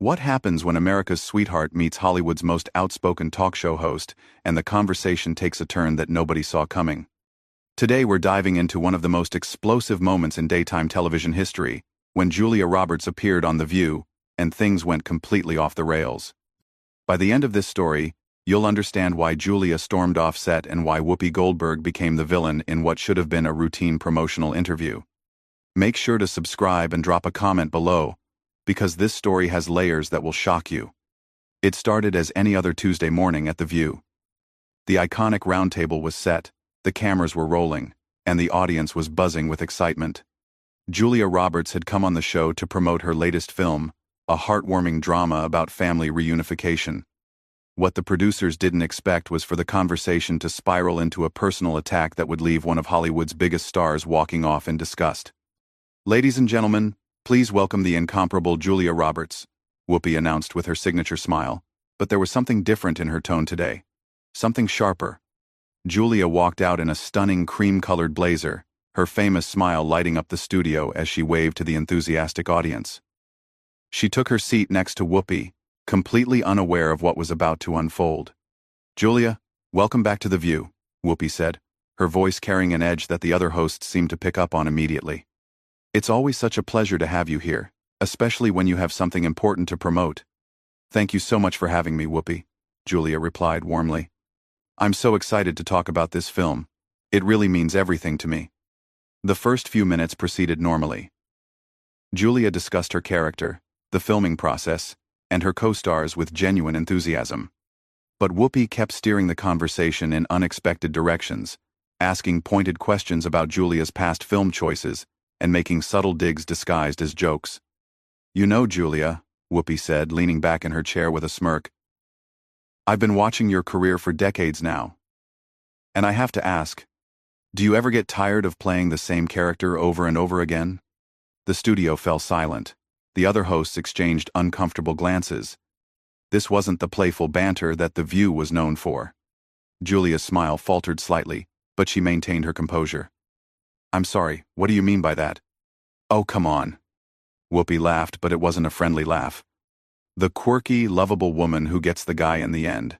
What happens when America's sweetheart meets Hollywood's most outspoken talk show host, and the conversation takes a turn that nobody saw coming? Today we're diving into one of the most explosive moments in daytime television history, when Julia Roberts appeared on The View, and things went completely off the rails. By the end of this story, you'll understand why Julia stormed off set and why Whoopi Goldberg became the villain in what should have been a routine promotional interview. Make sure to subscribe and drop a comment below, because this story has layers that will shock you. It started as any other Tuesday morning at The View. The iconic round table was set, the cameras were rolling, and the audience was buzzing with excitement. Julia Roberts had come on the show to promote her latest film, a heartwarming drama about family reunification. What the producers didn't expect was for the conversation to spiral into a personal attack that would leave one of Hollywood's biggest stars walking off in disgust. "Ladies and gentlemen, please welcome the incomparable Julia Roberts," Whoopi announced with her signature smile, but there was something different in her tone today. Something sharper. Julia walked out in a stunning cream-colored blazer, her famous smile lighting up the studio as she waved to the enthusiastic audience. She took her seat next to Whoopi, completely unaware of what was about to unfold. "Julia, welcome back to The View," Whoopi said, her voice carrying an edge that the other hosts seemed to pick up on immediately. "It's always such a pleasure to have you here, especially when you have something important to promote." "Thank you so much for having me, Whoopi," Julia replied warmly. "I'm so excited to talk about this film. It really means everything to me." The first few minutes proceeded normally. Julia discussed her character, the filming process, and her co-stars with genuine enthusiasm. But Whoopi kept steering the conversation in unexpected directions, asking pointed questions about Julia's past film choices, and making subtle digs disguised as jokes. "You know, Julia," Whoopi said, leaning back in her chair with a smirk, "I've been watching your career for decades now. And I have to ask, do you ever get tired of playing the same character over and over again?" The studio fell silent. The other hosts exchanged uncomfortable glances. This wasn't the playful banter that The View was known for. Julia's smile faltered slightly, but she maintained her composure. "I'm sorry, what do you mean by that?" "Oh, come on." Whoopi laughed, but it wasn't a friendly laugh. "The quirky, lovable woman who gets the guy in the end.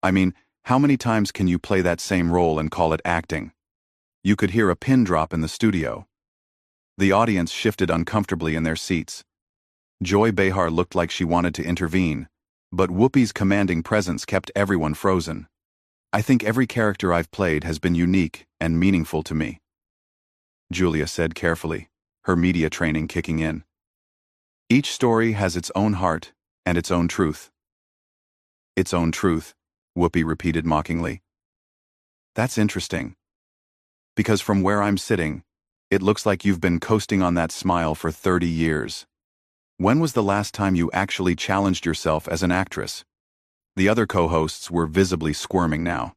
I mean, how many times can you play that same role and call it acting?" You could hear a pin drop in the studio. The audience shifted uncomfortably in their seats. Joy Behar looked like she wanted to intervene, but Whoopi's commanding presence kept everyone frozen. "I think every character I've played has been unique and meaningful to me," Julia said carefully, her media training kicking in. "Each story has its own heart and its own truth." "Its own truth," Whoopi repeated mockingly. "That's interesting. Because from where I'm sitting, it looks like you've been coasting on that smile for 30 years. When was the last time you actually challenged yourself as an actress?" The other co-hosts were visibly squirming now.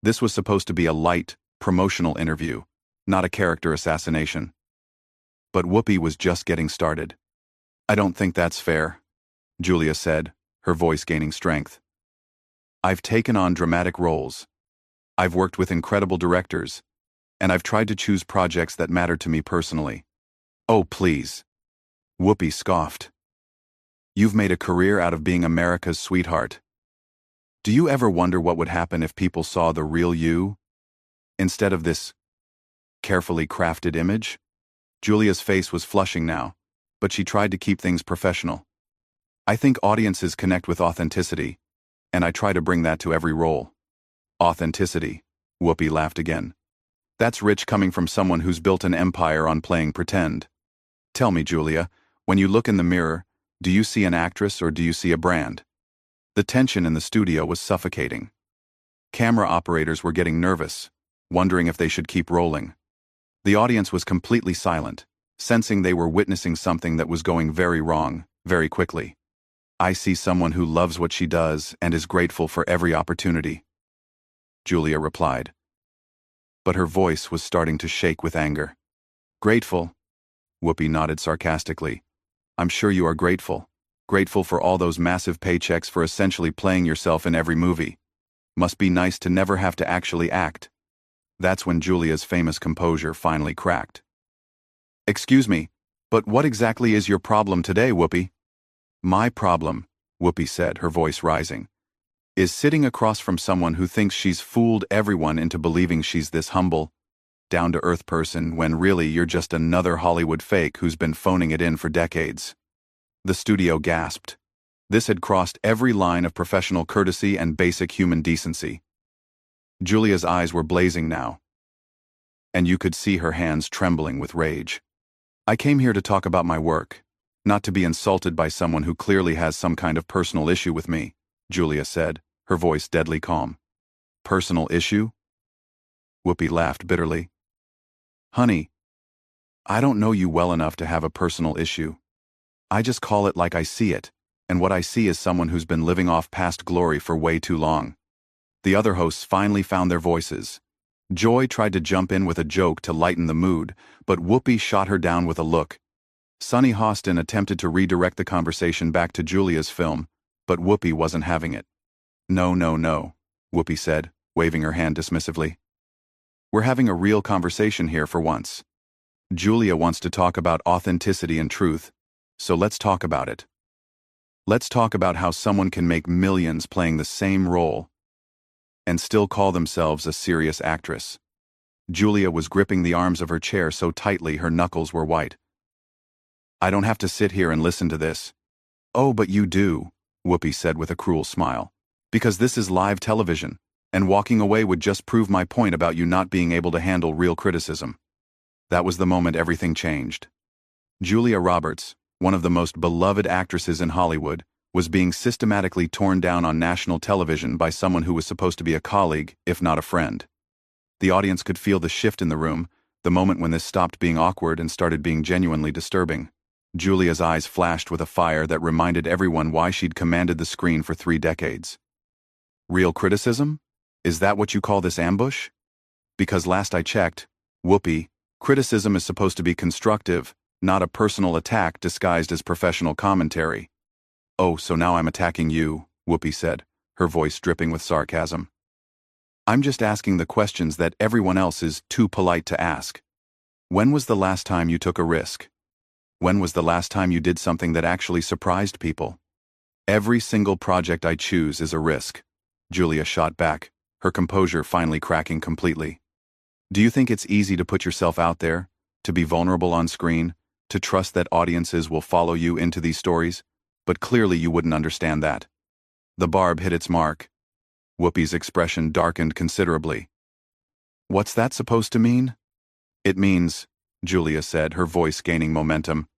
This was supposed to be a light, promotional interview, not a character assassination. But Whoopi was just getting started. "I don't think that's fair," Julia said, her voice gaining strength. "I've taken on dramatic roles. I've worked with incredible directors, and I've tried to choose projects that matter to me personally." "Oh, please," Whoopi scoffed. "You've made a career out of being America's sweetheart. Do you ever wonder what would happen if people saw the real you, instead of this carefully crafted image?" Julia's face was flushing now, but she tried to keep things professional. "I think audiences connect with authenticity, and I try to bring that to every role." "Authenticity," Whoopi laughed again. "That's rich coming from someone who's built an empire on playing pretend. Tell me, Julia, when you look in the mirror, do you see an actress or do you see a brand?" The tension in the studio was suffocating. Camera operators were getting nervous, wondering if they should keep rolling. The audience was completely silent, sensing they were witnessing something that was going very wrong, very quickly. "I see someone who loves what she does and is grateful for every opportunity," Julia replied. But her voice was starting to shake with anger. "Grateful?" Whoopi nodded sarcastically. "I'm sure you are grateful. Grateful for all those massive paychecks for essentially playing yourself in every movie. Must be nice to never have to actually act." That's when Julia's famous composure finally cracked. "Excuse me, but what exactly is your problem today, Whoopi?" My problem, Whoopi said, her voice rising, is sitting across from someone who thinks she's fooled everyone into believing she's this humble, down-to-earth person when really you're just another Hollywood fake who's been phoning it in for decades. The studio gasped. This had crossed every line of professional courtesy and basic human decency. Julia's eyes were blazing now, and you could see her hands trembling with rage. I came here to talk about my work, not to be insulted by someone who clearly has some kind of personal issue with me, Julia said, her voice deadly calm. Personal issue? Whoopi laughed bitterly. Honey, I don't know you well enough to have a personal issue. I just call it like I see it, and what I see is someone who's been living off past glory for way too long. The other hosts finally found their voices. Joy tried to jump in with a joke to lighten the mood, but Whoopi shot her down with a look. Sunny Hostin attempted to redirect the conversation back to Julia's film, but Whoopi wasn't having it. No, no, no, Whoopi said, waving her hand dismissively. We're having a real conversation here for once. Julia wants to talk about authenticity and truth, so let's talk about it. Let's talk about how someone can make millions playing the same role and still call themselves a serious actress. Julia was gripping the arms of her chair so tightly her knuckles were white. I don't have to sit here and listen to this. Oh, but you do, Whoopi said with a cruel smile. Because this is live television, and walking away would just prove my point about you not being able to handle real criticism. That was the moment everything changed. Julia Roberts, one of the most beloved actresses in Hollywood, was being systematically torn down on national television by someone who was supposed to be a colleague, if not a friend. The audience could feel the shift in the room, the moment when this stopped being awkward and started being genuinely disturbing. Julia's eyes flashed with a fire that reminded everyone why she'd commanded the screen for 3 decades. Real criticism? Is that what you call this ambush? Because last I checked, Whoopi, criticism is supposed to be constructive, not a personal attack disguised as professional commentary. Oh, so now I'm attacking you, Whoopi said, her voice dripping with sarcasm. I'm just asking the questions that everyone else is too polite to ask. When was the last time you took a risk? When was the last time you did something that actually surprised people? Every single project I choose is a risk, Julia shot back, her composure finally cracking completely. Do you think it's easy to put yourself out there, to be vulnerable on screen, to trust that audiences will follow you into these stories? But clearly you wouldn't understand that. The barb hit its mark. Whoopi's expression darkened considerably. What's that supposed to mean? It means, Julia said, her voice gaining momentum,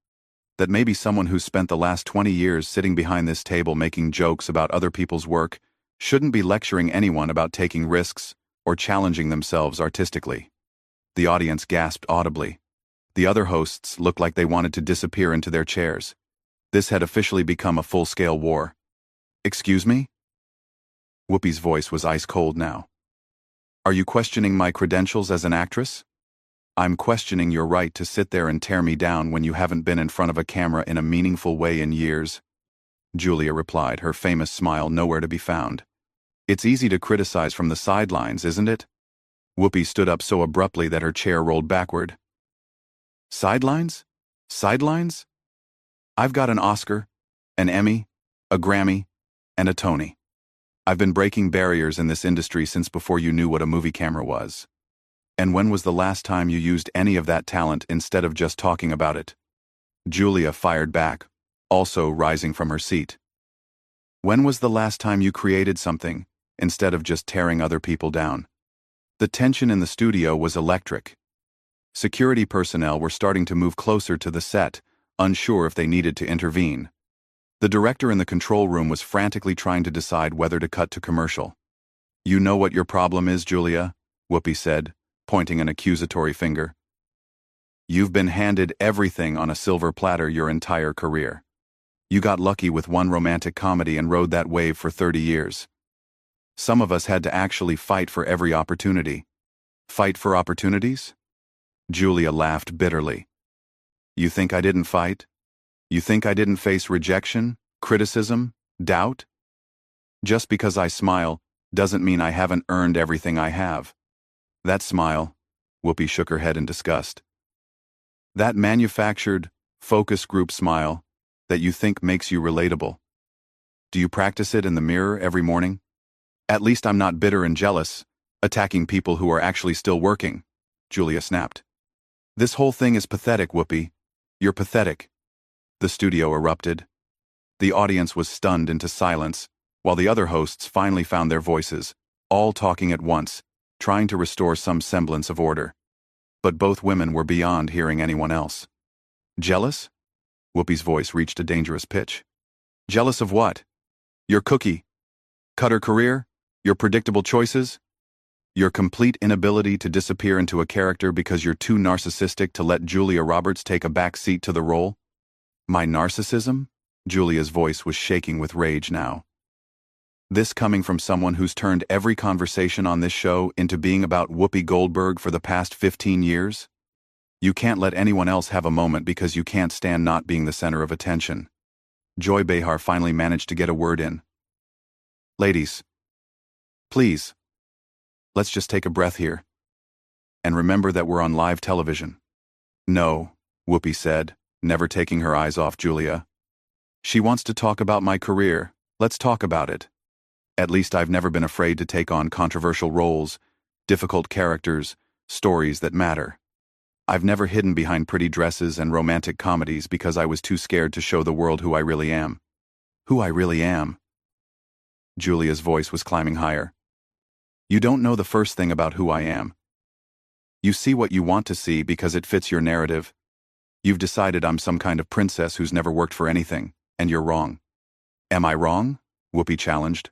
that maybe someone who spent the last 20 years sitting behind this table making jokes about other people's work shouldn't be lecturing anyone about taking risks or challenging themselves artistically. The audience gasped audibly. The other hosts looked like they wanted to disappear into their chairs. This had officially become a full-scale war. Excuse me? Whoopi's voice was ice-cold now. Are you questioning my credentials as an actress? I'm questioning your right to sit there and tear me down when you haven't been in front of a camera in a meaningful way in years. Julia replied, her famous smile nowhere to be found. It's easy to criticize from the sidelines, isn't it? Whoopi stood up so abruptly that her chair rolled backward. Sidelines? Sidelines? I've got an Oscar, an Emmy, a Grammy, and a Tony. I've been breaking barriers in this industry since before you knew what a movie camera was. And when was the last time you used any of that talent instead of just talking about it? Julia fired back, also rising from her seat. When was the last time you created something, instead of just tearing other people down? The tension in the studio was electric. Security personnel were starting to move closer to the set, unsure if they needed to intervene. The director in the control room was frantically trying to decide whether to cut to commercial. You know what your problem is, Julia? Whoopi said, pointing an accusatory finger. You've been handed everything on a silver platter your entire career. You got lucky with one romantic comedy and rode that wave for 30 years. Some of us had to actually fight for every opportunity. Fight for opportunities? Julia laughed bitterly. You think I didn't fight? You think I didn't face rejection, criticism, doubt? Just because I smile doesn't mean I haven't earned everything I have. That smile, Whoopi shook her head in disgust. That manufactured, focus group smile, that you think makes you relatable? Do you practice it in the mirror every morning? At least I'm not bitter and jealous, attacking people who are actually still working, Julia snapped. This whole thing is pathetic, Whoopi. You're pathetic. The studio erupted. The audience was stunned into silence, while the other hosts finally found their voices, all talking at once, trying to restore some semblance of order. But both women were beyond hearing anyone else. Jealous? Whoopi's voice reached a dangerous pitch. Jealous of what? Your cookie cutter career? Your predictable choices? Your complete inability to disappear into a character because you're too narcissistic to let Julia Roberts take a back seat to the role? My narcissism? Julia's voice was shaking with rage now. This coming from someone who's turned every conversation on this show into being about Whoopi Goldberg for the past 15 years? You can't let anyone else have a moment because you can't stand not being the center of attention. Joy Behar finally managed to get a word in. Ladies, please, let's just take a breath here. And remember that we're on live television. No, Whoopi said, never taking her eyes off Julia. She wants to talk about my career. Let's talk about it. At least I've never been afraid to take on controversial roles, difficult characters, stories that matter. I've never hidden behind pretty dresses and romantic comedies because I was too scared to show the world who I really am. Who I really am. Julia's voice was climbing higher. You don't know the first thing about who I am. You see what you want to see because it fits your narrative. You've decided I'm some kind of princess who's never worked for anything, and you're wrong. Am I wrong? Whoopi challenged.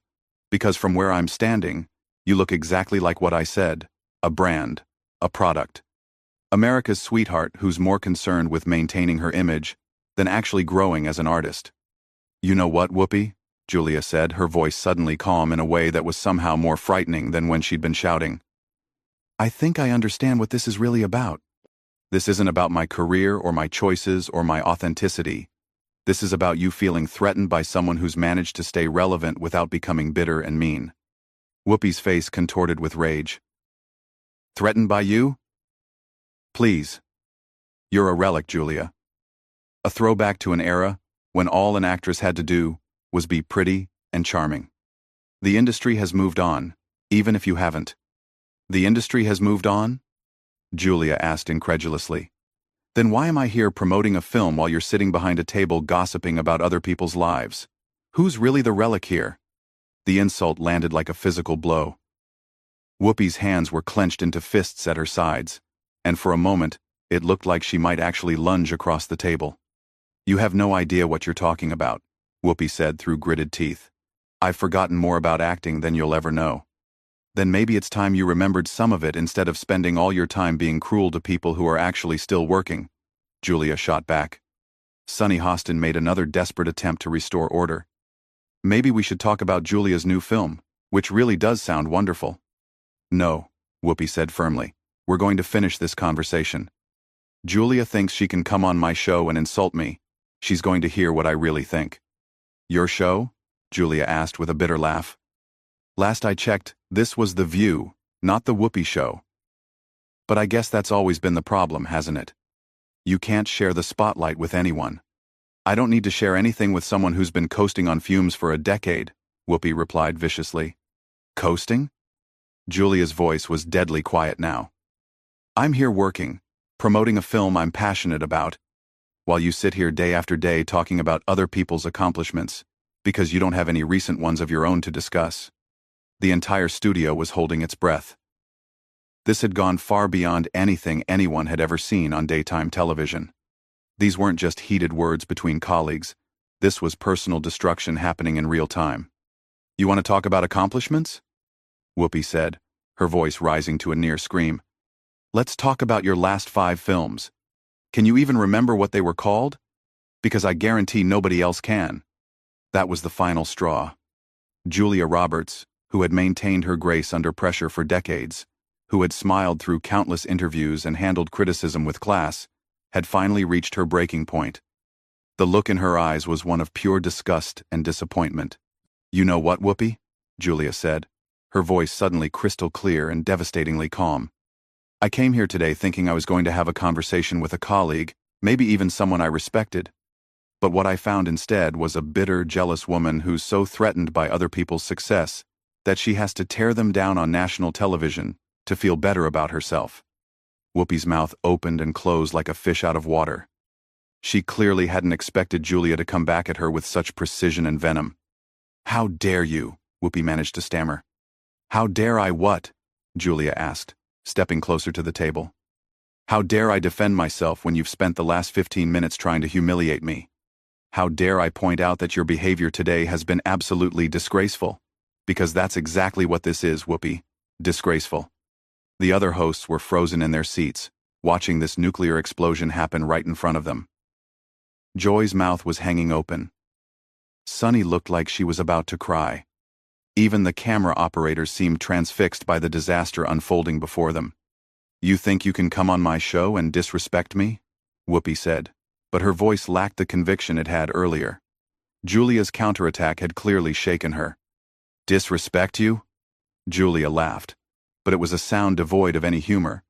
Because from where I'm standing, you look exactly like what I said, a brand, a product. America's sweetheart who's more concerned with maintaining her image than actually growing as an artist. You know what, Whoopi? Julia said, her voice suddenly calm in a way that was somehow more frightening than when she'd been shouting. I think I understand what this is really about. This isn't about my career or my choices or my authenticity. This is about you feeling threatened by someone who's managed to stay relevant without becoming bitter and mean. Whoopi's face contorted with rage. Threatened by you? Please. You're a relic, Julia. A throwback to an era when all an actress had to do was be pretty and charming. The industry has moved on, even if you haven't. The industry has moved on? Julia asked incredulously. Then why am I here promoting a film while you're sitting behind a table gossiping about other people's lives? Who's really the relic here? The insult landed like a physical blow. Whoopi's hands were clenched into fists at her sides, and for a moment, it looked like she might actually lunge across the table. You have no idea what you're talking about, Whoopi said through gritted teeth. I've forgotten more about acting than you'll ever know. Then maybe it's time you remembered some of it instead of spending all your time being cruel to people who are actually still working, Julia shot back. Sunny Hostin made another desperate attempt to restore order. Maybe we should talk about Julia's new film, which really does sound wonderful. No, Whoopi said firmly. We're going to finish this conversation. Julia thinks she can come on my show and insult me. She's going to hear what I really think. Your show? Julia asked with a bitter laugh. Last I checked, this was The View, not The Whoopi Show. But I guess that's always been the problem, hasn't it? You can't share the spotlight with anyone. I don't need to share anything with someone who's been coasting on fumes for a decade, Whoopi replied viciously. Coasting? Julia's voice was deadly quiet now. I'm here working, promoting a film I'm passionate about, while you sit here day after day talking about other people's accomplishments, because you don't have any recent ones of your own to discuss. The entire studio was holding its breath. This had gone far beyond anything anyone had ever seen on daytime television. These weren't just heated words between colleagues. This was personal destruction happening in real time. You want to talk about accomplishments? Whoopi said, her voice rising to a near scream. Let's talk about your last 5 films. Can you even remember what they were called? Because I guarantee nobody else can. That was the final straw. Julia Roberts, who had maintained her grace under pressure for decades, who had smiled through countless interviews and handled criticism with class, had finally reached her breaking point. The look in her eyes was one of pure disgust and disappointment. You know what, Whoopi? Julia said, her voice suddenly crystal clear and devastatingly calm. I came here today thinking I was going to have a conversation with a colleague, maybe even someone I respected. But what I found instead was a bitter, jealous woman who's so threatened by other people's success that she has to tear them down on national television to feel better about herself. Whoopi's mouth opened and closed like a fish out of water. She clearly hadn't expected Julia to come back at her with such precision and venom. "How dare you?" Whoopi managed to stammer. "How dare I what?" Julia asked, stepping closer to the table. "How dare I defend myself when you've spent the last 15 minutes trying to humiliate me? How dare I point out that your behavior today has been absolutely disgraceful? Because that's exactly what this is, Whoopi. Disgraceful." The other hosts were frozen in their seats, watching this nuclear explosion happen right in front of them. Joy's mouth was hanging open. Sunny looked like she was about to cry. Even the camera operators seemed transfixed by the disaster unfolding before them. "You think you can come on my show and disrespect me?" Whoopi said, but her voice lacked the conviction it had earlier. Julia's counterattack had clearly shaken her. "Disrespect you?" Julia laughed, but it was a sound devoid of any humor.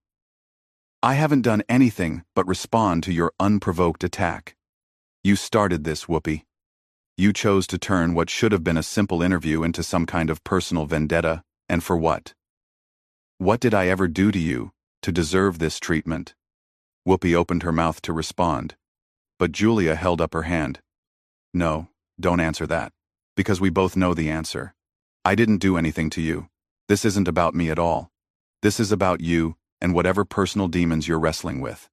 "I haven't done anything but respond to your unprovoked attack. You started this, Whoopi. You chose to turn what should have been a simple interview into some kind of personal vendetta, and for what? What did I ever do to you to deserve this treatment?" Whoopi opened her mouth to respond, but Julia held up her hand. "No, don't answer that, because we both know the answer. I didn't do anything to you. This isn't about me at all. This is about you and whatever personal demons you're wrestling with.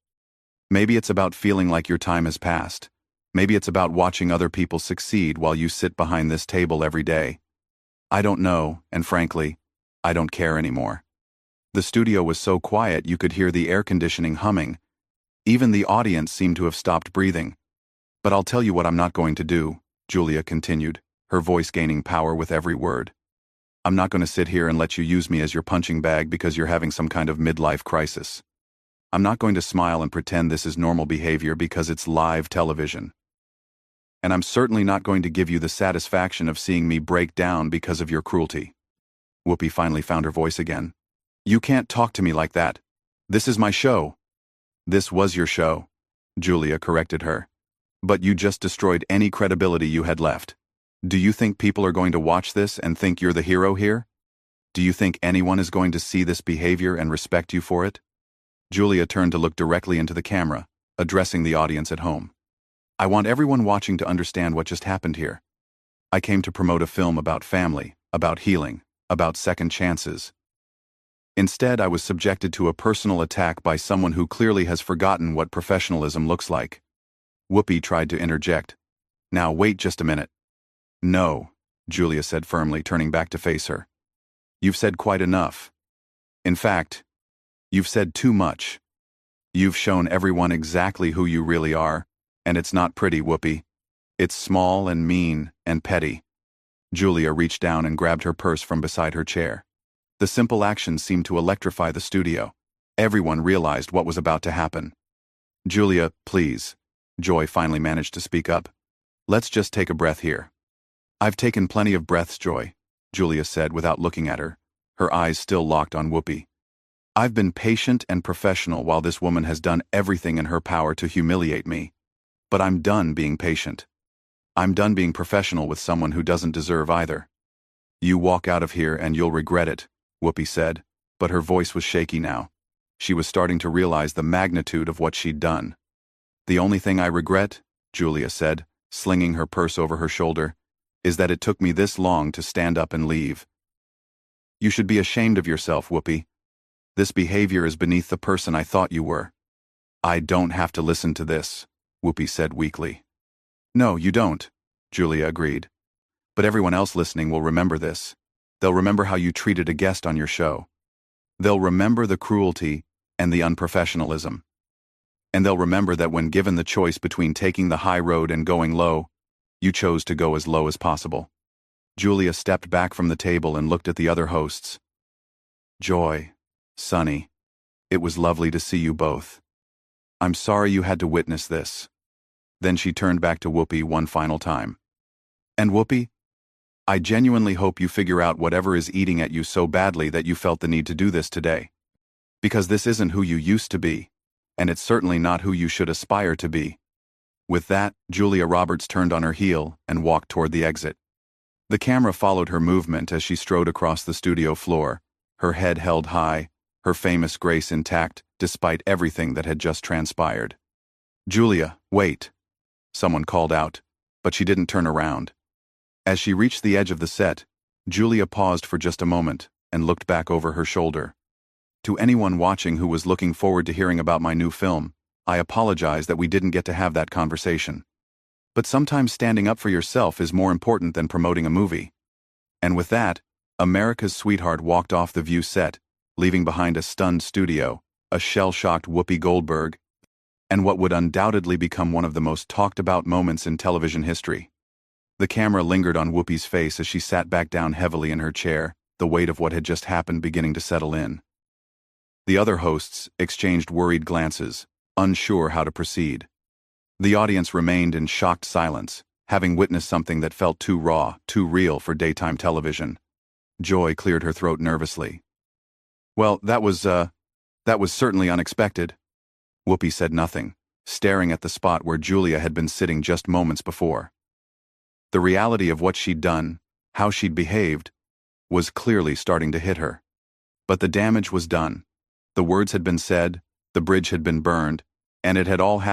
Maybe it's about feeling like your time has passed. Maybe it's about watching other people succeed while you sit behind this table every day. I don't know, and frankly, I don't care anymore." The studio was so quiet you could hear the air conditioning humming. Even the audience seemed to have stopped breathing. "But I'll tell you what I'm not going to do," Julia continued, her voice gaining power with every word. "I'm not going to sit here and let you use me as your punching bag because you're having some kind of midlife crisis. I'm not going to smile and pretend this is normal behavior because it's live television. And I'm certainly not going to give you the satisfaction of seeing me break down because of your cruelty." Whoopi finally found her voice again. "You can't talk to me like that. This is my show." "This was your show," Julia corrected her. "But you just destroyed any credibility you had left. Do you think people are going to watch this and think you're the hero here? Do you think anyone is going to see this behavior and respect you for it?" Julia turned to look directly into the camera, addressing the audience at home. "I want everyone watching to understand what just happened here. I came to promote a film about family, about healing, about second chances. Instead, I was subjected to a personal attack by someone who clearly has forgotten what professionalism looks like." Whoopi tried to interject. "Now wait just a minute." "No," Julia said firmly, turning back to face her. "You've said quite enough. In fact, you've said too much. You've shown everyone exactly who you really are, and it's not pretty, Whoopi. It's small and mean and petty." Julia reached down and grabbed her purse from beside her chair. The simple action seemed to electrify the studio. Everyone realized what was about to happen. "Julia, please," Joy finally managed to speak up. "Let's just take a breath here." "I've taken plenty of breaths, Joy," Julia said without looking at her, her eyes still locked on Whoopi. "I've been patient and professional while this woman has done everything in her power to humiliate me. But I'm done being patient. I'm done being professional with someone who doesn't deserve either. You walk out of here and you'll regret it," Whoopi said, but her voice was shaky now. She was starting to realize the magnitude of what she'd done. "The only thing I regret," Julia said, slinging her purse over her shoulder, "is that it took me this long to stand up and leave. You should be ashamed of yourself, Whoopi. This behavior is beneath the person I thought you were." "I don't have to listen to this," Whoopi said weakly. "No, you don't," Julia agreed. "But everyone else listening will remember this. They'll remember how you treated a guest on your show. They'll remember the cruelty and the unprofessionalism. And they'll remember that when given the choice between taking the high road and going low, you chose to go as low as possible." Julia stepped back from the table and looked at the other hosts. "Joy, Sunny, it was lovely to see you both. I'm sorry you had to witness this." Then she turned back to Whoopi one final time. "And Whoopi, I genuinely hope you figure out whatever is eating at you so badly that you felt the need to do this today. Because this isn't who you used to be, and it's certainly not who you should aspire to be. With that, Julia Roberts turned on her heel and walked toward the exit. The camera followed her movement as she strode across the studio floor, her head held high, her famous grace intact despite everything that had just transpired. "Julia, wait," someone called out, but she didn't turn around. As she reached the edge of the set, Julia paused for just a moment and looked back over her shoulder. "To anyone watching who was looking forward to hearing about my new film, I apologize that we didn't get to have that conversation. But sometimes standing up for yourself is more important than promoting a movie." And with that, America's Sweetheart walked off the View set, leaving behind a stunned studio, a shell-shocked Whoopi Goldberg, and what would undoubtedly become one of the most talked-about moments in television history. The camera lingered on Whoopi's face as she sat back down heavily in her chair, the weight of what had just happened beginning to settle in. The other hosts exchanged worried glances, unsure how to proceed. The audience remained in shocked silence, having witnessed something that felt too raw, too real for daytime television. Joy cleared her throat nervously. "Well, that was certainly unexpected." Whoopi said nothing, staring at the spot where Julia had been sitting just moments before. The reality of what she'd done, how she'd behaved, was clearly starting to hit her. But the damage was done. The words had been said, the bridge had been burned, and it had all happened